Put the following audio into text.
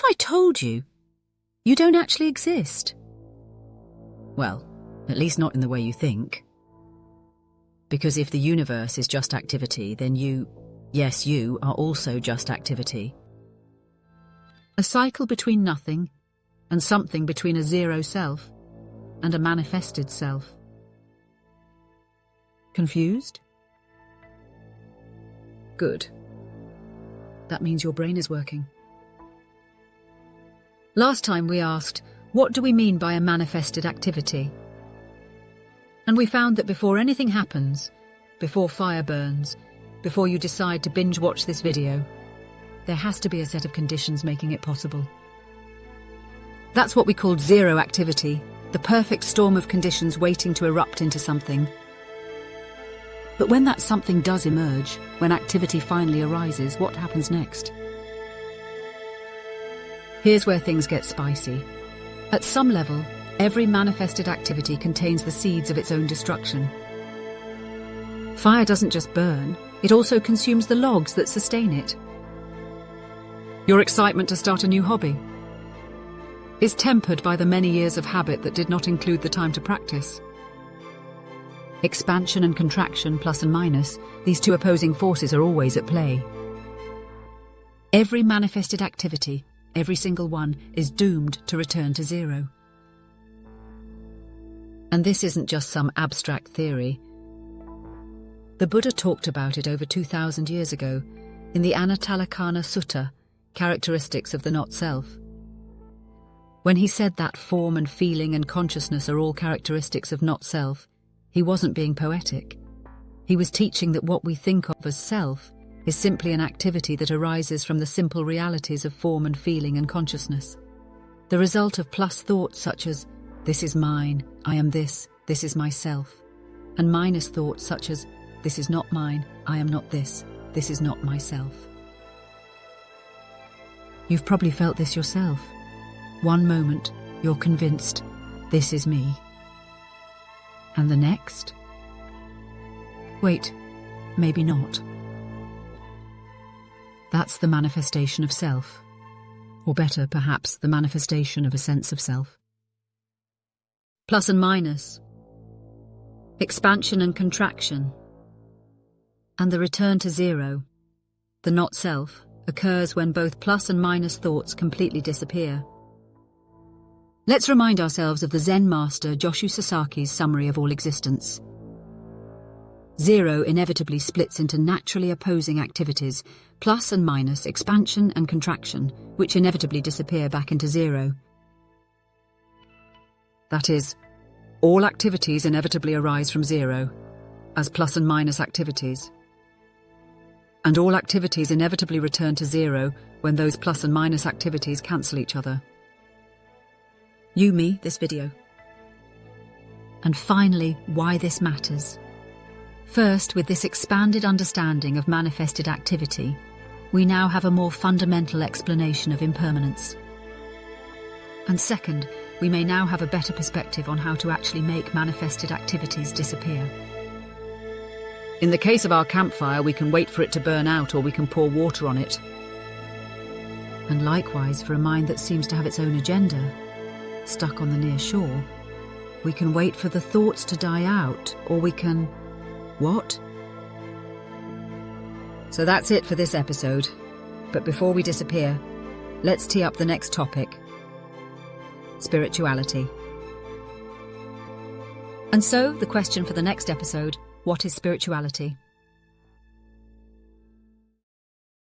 I told you? You don't actually exist. Well, at least not in the way you think. Because if the universe is just activity, then you are also just activity. A cycle between nothing and something between a zero self and a manifested self. Confused? Good. That means your brain is working. Last time we asked, what do we mean by a manifested activity? And we found that before anything happens, before fire burns, before you decide to binge watch this video, there has to be a set of conditions making it possible. That's what we called zero activity, the perfect storm of conditions waiting to erupt into something. But when that something does emerge, when activity finally arises, what happens next? Here's where things get spicy. At some level, every manifested activity contains the seeds of its own destruction. Fire doesn't just burn, it also consumes the logs that sustain it. Your excitement to start a new hobby is tempered by the many years of habit that did not include the time to practice. Expansion and contraction, plus and minus, these two opposing forces are always at play. Every manifested activity, every single one, is doomed to return to zero. And this isn't just some abstract theory. The Buddha talked about it over 2,000 years ago in the Anatalakkhana Sutta, Characteristics of the Not-Self. When he said that form and feeling and consciousness are all characteristics of not-self, he wasn't being poetic. He was teaching that what we think of as self is simply an activity that arises from the simple realities of form and feeling and consciousness. The result of plus thoughts such as, this is mine, I am this is myself, and minus thoughts such as, this is not mine, I am not this is not myself. You've probably felt this yourself. One moment, you're convinced, this is me. And the next? Wait, maybe not. That's the manifestation of self. Or better, perhaps, the manifestation of a sense of self. Plus and minus. Expansion and contraction. And the return to zero, the not-self, occurs when both plus and minus thoughts completely disappear. Let's remind ourselves of the Zen master Joshu Sasaki's summary of all existence. Zero inevitably splits into naturally opposing activities, plus and minus, expansion and contraction, which inevitably disappear back into zero. That is, all activities inevitably arise from zero, as plus and minus activities. And all activities inevitably return to zero when those plus and minus activities cancel each other. You, me, this video. And finally, why this matters. First, with this expanded understanding of manifested activity, we now have a more fundamental explanation of impermanence. And second, we may now have a better perspective on how to actually make manifested activities disappear. In the case of our campfire, we can wait for it to burn out, or we can pour water on it. And likewise, for a mind that seems to have its own agenda, stuck on the near shore, we can wait for the thoughts to die out, or we can... What? So that's it for this episode. But before we disappear, let's tee up the next topic. Spirituality. And so, the question for the next episode: what is spirituality?